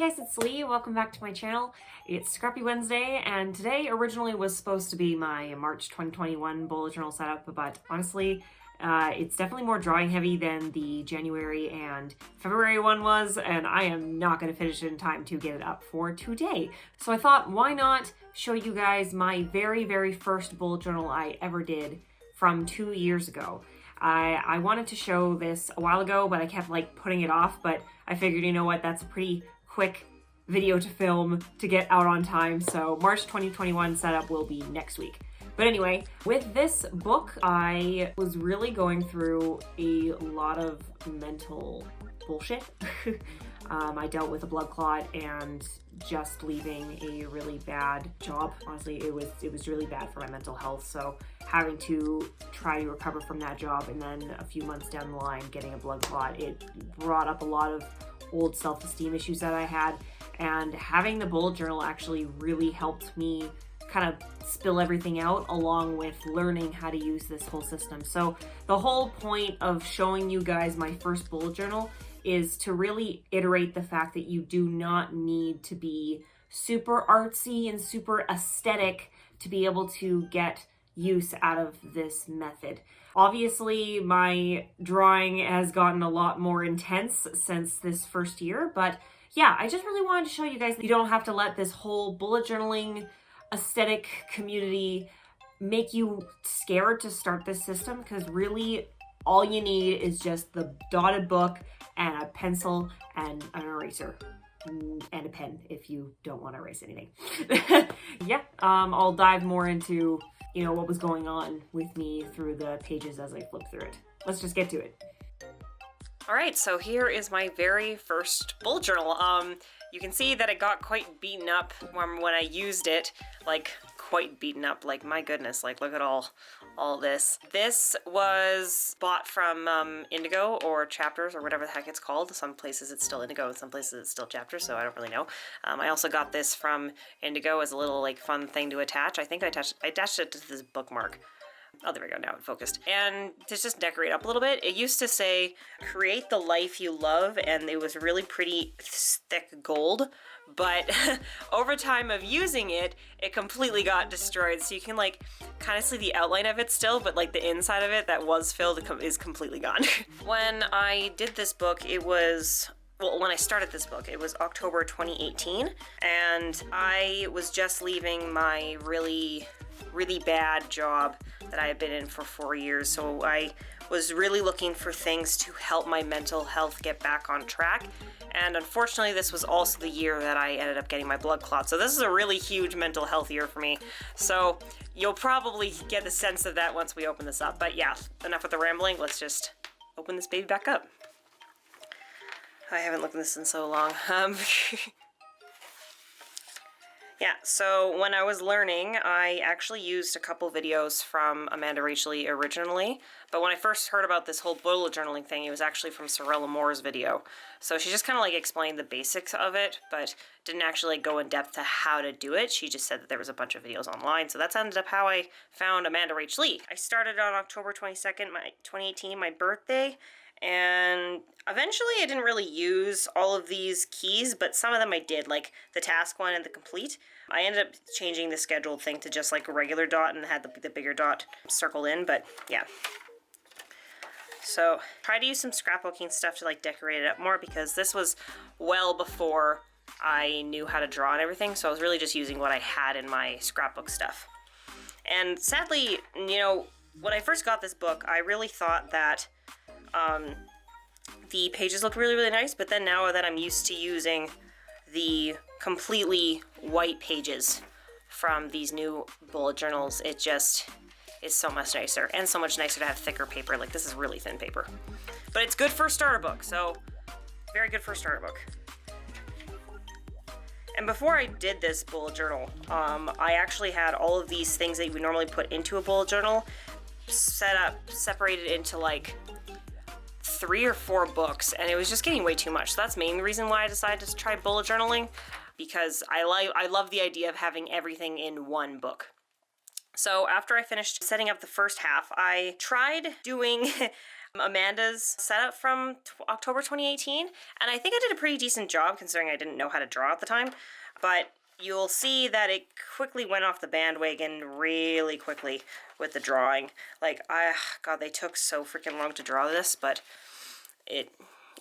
guys, it's Lee. Welcome back to my channel. It's Scrappy Wednesday, and today originally was supposed to be my March 2021 bullet journal setup, but honestly, it's definitely more drawing heavy than the January and February one was, and I am not going to finish it in time to get it up for today. So I thought, why not show you guys my very first bullet journal I ever did from 2 years ago. I wanted to show this a while ago, but I kept putting it off, but I figured, you know what, that's a pretty quick video to film to get out on time, so March 2021 setup will be next week. But anyway, with this book, I was really going through a lot of mental bullshit. I dealt with a blood clot and just leaving a really bad job. Honestly, it was really bad for my mental health. So having to try to recover from that job, and then a few months down the line getting a blood clot, it brought up a lot of old self-esteem issues that I had. And having the bullet journal actually really helped me kind of spill everything out, along with learning how to use this whole system. So the whole point of showing you guys my first bullet journal is to really iterate the fact that you do not need to be super artsy and super aesthetic to be able to get use out of this method. Obviously, my drawing has gotten a lot more intense since this first year, but yeah, I just really wanted to show you guys that you don't have to let this whole bullet journaling aesthetic community make you scared to start this system, because really all you need is just the dotted book and a pencil and an eraser and a pen if you don't want to erase anything. Yeah, I'll dive more into, you know, what was going on with me through the pages as I flip through it. Let's just get to it. All right, so here is my very first bullet journal. You can see that it got quite beaten up when I used it, quite beaten up, my goodness, look at all this. This was bought from Indigo or Chapters or whatever the heck it's called. Some places it's still Indigo and some places it's still Chapters, so I don't really know. I also got this from Indigo as a little fun thing to attach. I think I attached it to this bookmark. Oh, there we go, now it focused. And to just decorate up a little bit, it used to say, create the life you love, and it was really pretty thick gold, but over time of using it, it completely got destroyed. So you can kind of see the outline of it still, but the inside of it that was filled is completely gone. When I did this book, it was... Well, when I started this book, it was October 2018, and I was just leaving my really bad job that I had been in for 4 years, so I was really looking for things to help my mental health get back on track. And unfortunately, this was also the year that I ended up getting my blood clot. So this is a really huge mental health year for me. So you'll probably get the sense of that once we open this up. But yeah, enough with the rambling. Let's just open this baby back up. I haven't looked at this in so long. Yeah, so when I was learning, I actually used a couple videos from Amanda Rachel originally, but when I first heard about this whole bullet journaling thing, it was actually from Sorella Moore's video. So she just kind of explained the basics of it, but didn't actually go in depth to how to do it. She just said that there was a bunch of videos online, so that's ended up how I found Amanda Rachel. I started on October 22nd, 2018, my birthday, and eventually I didn't really use all of these keys, but some of them I did, like the task one and the complete. I ended up changing the scheduled thing to just a regular dot and had the bigger dot circled in, but yeah. So try to use some scrapbooking stuff to decorate it up more, because this was well before I knew how to draw and everything, so I was really just using what I had in my scrapbook stuff. And sadly, you know, when I first got this book, I really thought that the pages looked really nice, but then now that I'm used to using the completely white pages from these new bullet journals, it just is so much nicer, and so much nicer to have thicker paper. This is really thin paper, but it's good for a starter book, so very good for a starter book. And before I did this bullet journal, I actually had all of these things that you would normally put into a bullet journal separated into 3 or 4 books, and it was just getting way too much. So that's the main reason why I decided to try bullet journaling, because I love the idea of having everything in one book. So after I finished setting up the first half, I tried doing Amanda's setup from October 2018, and I think I did a pretty decent job considering I didn't know how to draw at the time, but you'll see that it quickly went off the bandwagon really quickly with the drawing. Like, God, they took so freaking long to draw this, but it,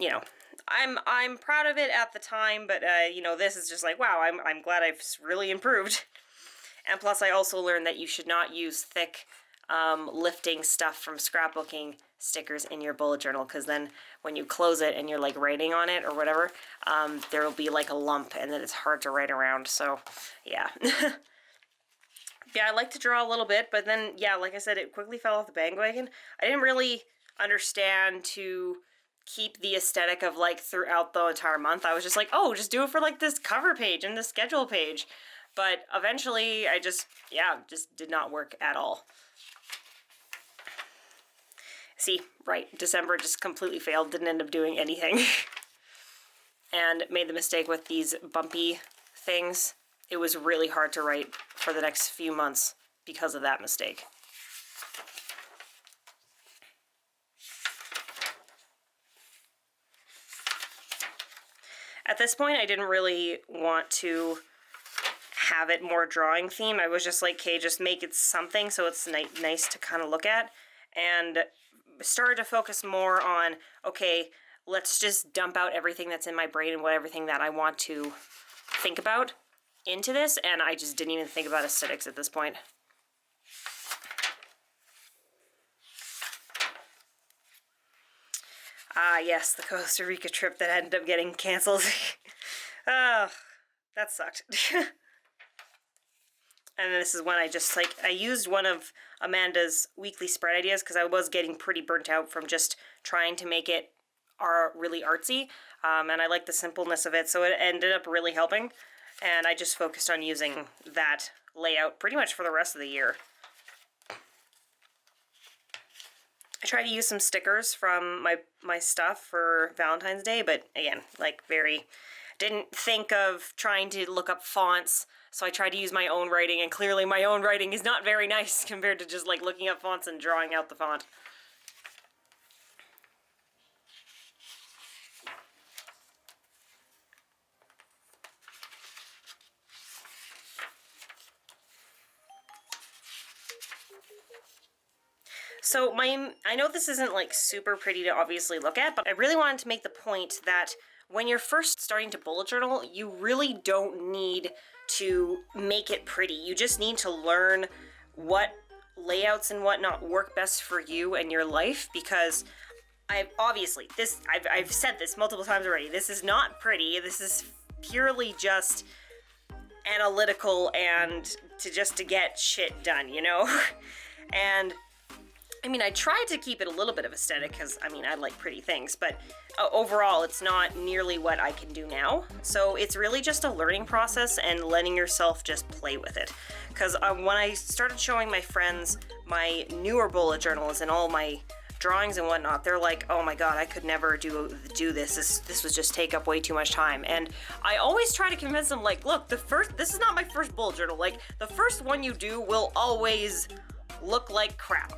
you know, I'm proud of it at the time, but you know, this is just like, wow, I'm glad I've really improved. And plus, I also learned that you should not use thick lifting stuff from scrapbooking stickers in your bullet journal, because then when you close it and you're like writing on it or whatever, there will be like a lump and then it's hard to write around. So yeah. Yeah, I like to draw a little bit, but then, yeah, like I said, it quickly fell off the bandwagon. I didn't really understand to keep the aesthetic of like throughout the entire month. I was just like, oh, just do it for like this cover page and this schedule page. But eventually I just did not work at all. See, right, December just completely failed, didn't end up doing anything. And made the mistake with these bumpy things. It was really hard to write for the next few months because of that mistake. At this point, I didn't really want to have it more drawing theme. I was just like, okay, just make it something so it's nice to kind of look at, and started to focus more on, okay, let's just dump out everything that's in my brain and everything that I want to think about into this, and I just didn't even think about aesthetics at this point. Ah, yes, the Costa Rica trip that ended up getting canceled. Oh, that sucked. And this is when I used one of Amanda's weekly spread ideas because I was getting pretty burnt out from just trying to make it really artsy. And I like the simpleness of it, so it ended up really helping. And I just focused on using that layout pretty much for the rest of the year. I tried to use some stickers from my stuff for Valentine's Day, but again, like didn't think of trying to look up fonts, so I tried to use my own writing, and clearly my own writing is not very nice compared to just like looking up fonts and drawing out the font. So I know this isn't like super pretty to obviously look at, but I really wanted to make the point that when you're first starting to bullet journal, you really don't need to make it pretty. You just need to learn what layouts and whatnot work best for you and your life, because I've said this multiple times already. This is not pretty. This is purely just analytical and to get shit done, you know? And I mean, I tried to keep it a little bit of aesthetic because, I mean, I like pretty things, but overall, it's not nearly what I can do now. So it's really just a learning process and letting yourself just play with it. Because when I started showing my friends my newer bullet journals and all my drawings and whatnot, they're like, oh my god, I could never do this. This would just take up way too much time. And I always try to convince them, like, look, this is not my first bullet journal. Like, the first one you do will always look like crap.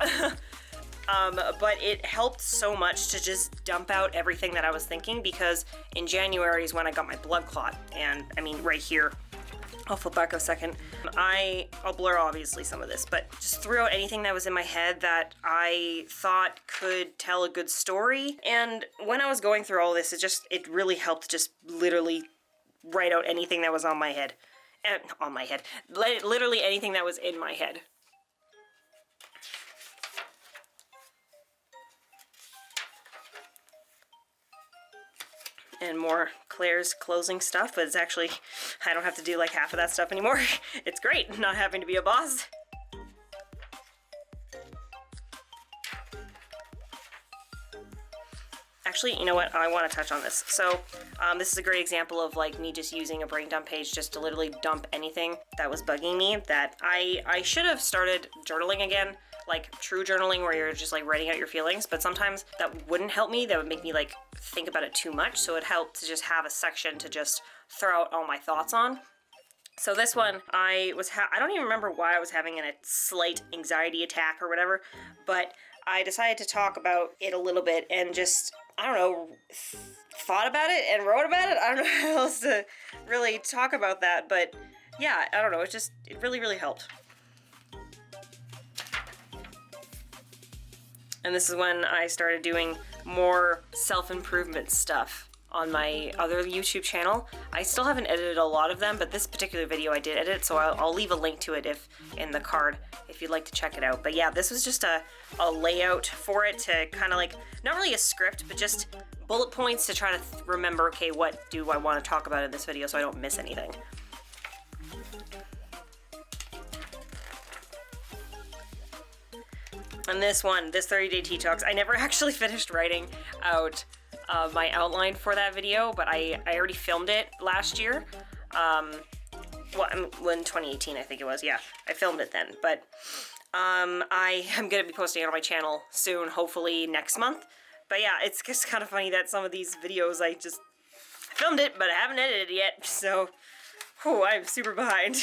But it helped so much to just dump out everything that I was thinking, because in January is when I got my blood clot, and I mean right here, I'll flip back a second. I'll blur obviously some of this, but just threw out anything that was in my head that I thought could tell a good story. And when I was going through all this, it really helped just literally write out anything that was on my head. Literally anything that was in my head. And more Claire's closing stuff, but it's actually, I don't have to do like half of that stuff anymore. It's great not having to be a boss. Actually, you know what? I want to touch on this. So, this is a great example of like me just using a brain dump page just to literally dump anything that was bugging me. That I should have started journaling again, like true journaling where you're just like writing out your feelings, but sometimes that wouldn't help me. That would make me like think about it too much. So it helped to just have a section to just throw out all my thoughts on. So this one, I don't even remember why I was having a slight anxiety attack or whatever, but I decided to talk about it a little bit and just, I don't know, thought about it and wrote about it. I don't know how else to really talk about that, but yeah, I don't know, it really, really helped. And this is when I started doing more self-improvement stuff on my other YouTube channel. I still haven't edited a lot of them, but this particular video I did edit, so I'll leave a link to it in the card if you'd like to check it out. But yeah, this was just a layout for it to kind of like, not really a script, but just bullet points to try to remember, okay, what do I want to talk about in this video so I don't miss anything. And this 30-day tea talks, I never actually finished writing out my outline for that video, but I already filmed it last year. Well, in 2018, I think it was. Yeah, I filmed it then. But I am going to be posting it on my channel soon, hopefully next month. But yeah, it's just kind of funny that some of these videos I filmed it, but I haven't edited it yet. So, I'm super behind.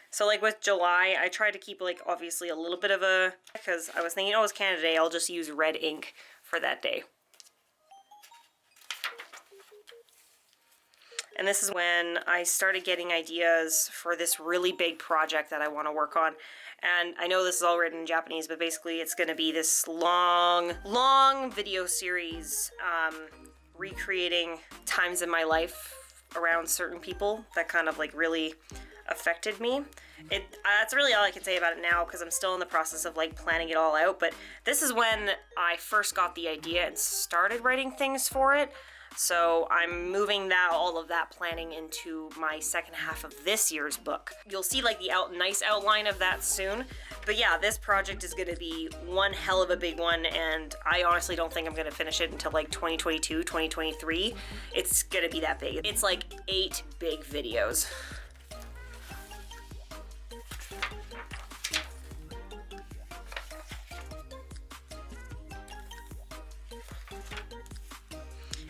So like with July, I tried to keep like obviously a little bit of a, because I was thinking, oh, it's Canada Day, I'll just use red ink for that day. And this is when I started getting ideas for this really big project that I want to work on. And I know this is all written in Japanese, but basically it's going to be this long video series recreating times in my life around certain people that kind of like really affected me. That's really all I can say about it now because I'm still in the process of like planning it all out, but this is when I first got the idea and started writing things for it. So I'm moving all of that planning into my second half of this year's book. You'll see like the nice outline of that soon. But yeah, this project is going to be one hell of a big one, and I honestly don't think I'm going to finish it until like 2022, 2023. It's going to be that big. It's like 8 big videos.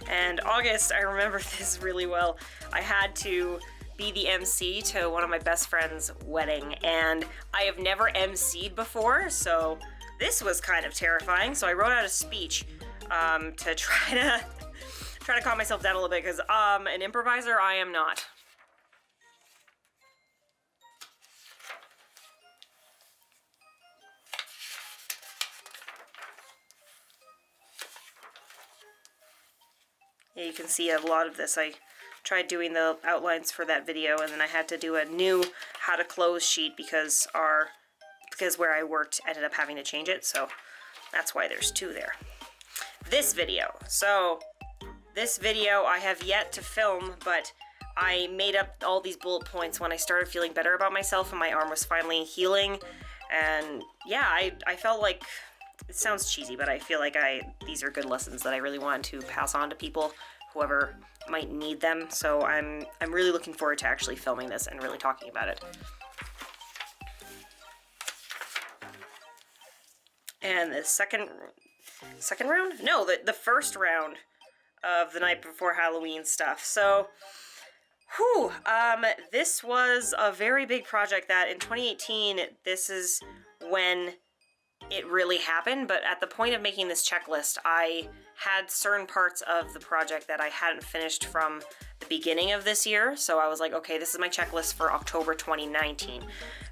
And August, I remember this really well. I had to be the MC to one of my best friend's wedding, and I have never MC'd before, so this was kind of terrifying. So I wrote out a speech to try to calm myself down a little bit, because an improviser I am not. Yeah, you can see a lot of this. I tried doing the outlines for that video, and then I had to do a new how to close sheet because where I worked ended up having to change it, so that's why there's 2 there. This video. So this video I have yet to film, but I made up all these bullet points when I started feeling better about myself and my arm was finally healing. And yeah, I felt like, it sounds cheesy, but I feel like these are good lessons that I really want to pass on to people, whoever might need them. So I'm really looking forward to actually filming this and really talking about it. And the second round? No, the first round of the night before Halloween stuff. So, this was a very big project that in 2018, this is when it really happened, but at the point of making this checklist, I had certain parts of the project that I hadn't finished from the beginning of this year, so I was like, okay, this is my checklist for October 2019.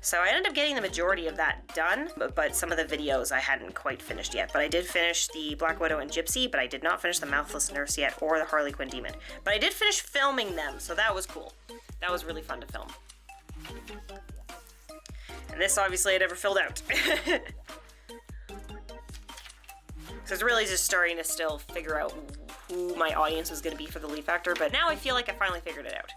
So I ended up getting the majority of that done, but some of the videos I hadn't quite finished yet. But I did finish the Black Widow and Gypsy, but I did not finish the Mouthless Nurse yet, or the Harley Quinn Demon. But I did finish filming them, so that was cool. That was really fun to film. And this, obviously, I never filled out. So it's really just starting to still figure out who my audience was going to be for the Leaf Factor, but now I feel like I finally figured it out.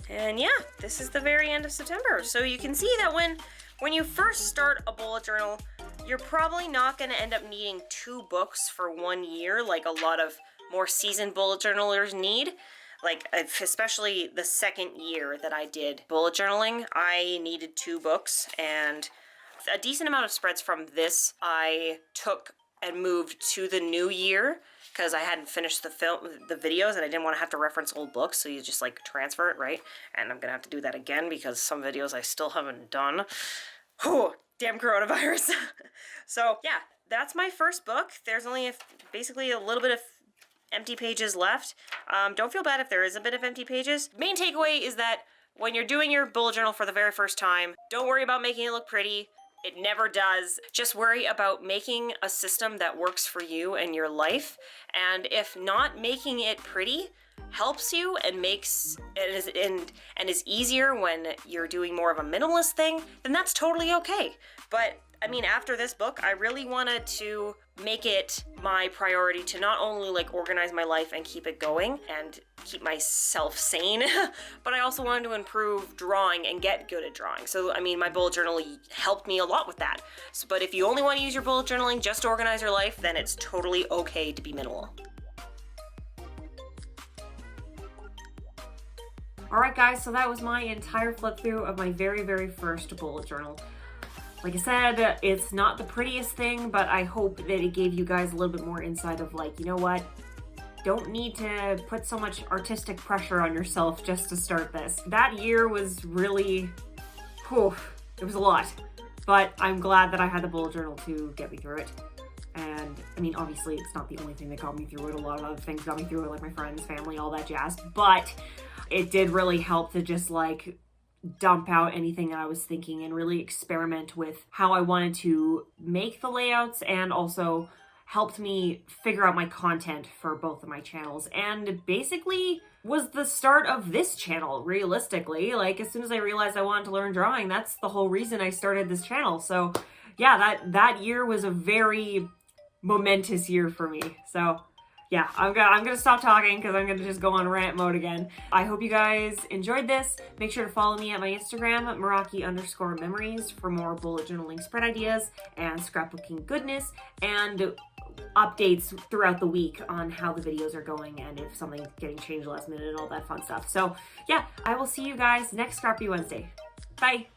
And yeah, this is the very end of September. So you can see that when you first start a bullet journal, you're probably not going to end up needing 2 books for 1 year like a lot of more seasoned bullet journalers need. Like, especially the second year that I did bullet journaling, I needed 2 books, and a decent amount of spreads from this I took and moved to the new year because I hadn't finished the videos, and I didn't want to have to reference old books, so you just like transfer it, right? And I'm gonna have to do that again because some videos I still haven't done. Whew, damn coronavirus. So yeah, that's my first book. There's only basically a little bit of empty pages left. Don't feel bad if there is a bit of empty pages. Main takeaway is that when you're doing your bullet journal for the very first time, don't worry about making it look pretty. It never does. Just worry about making a system that works for you and your life. And if not making it pretty helps you and makes and is easier when you're doing more of a minimalist thing, then that's totally okay. But I mean, after this book, I really wanted to make it my priority to not only like organize my life and keep it going and keep myself sane, but I also wanted to improve drawing and get good at drawing. So, I mean, my bullet journal helped me a lot with that. So, but if you only want to use your bullet journaling just to organize your life, then it's totally okay to be minimal. Alright guys, so that was my entire flip through of my very, very first bullet journal. Like I said, it's not the prettiest thing, but I hope that it gave you guys a little bit more insight of like, you know what? Don't need to put so much artistic pressure on yourself just to start this. That year was really, it was a lot. But I'm glad that I had the bullet journal to get me through it. And I mean, obviously it's not the only thing that got me through it. A lot of other things got me through it, like my friends, family, all that jazz. But it did really help to just like dump out anything that I was thinking and really experiment with how I wanted to make the layouts, and also helped me figure out my content for both of my channels, and basically was the start of this channel, realistically. Like, as soon as I realized I wanted to learn drawing, that's the whole reason I started this channel. So yeah, that year was a very momentous year for me. So yeah, I'm gonna stop talking because I'm gonna just go on rant mode again. I hope you guys enjoyed this. Make sure to follow me at my Instagram, Meraki_memories, for more bullet journaling spread ideas and scrapbooking goodness, and updates throughout the week on how the videos are going and if something's getting changed last minute and all that fun stuff. So yeah, I will see you guys next Scrappy Wednesday. Bye!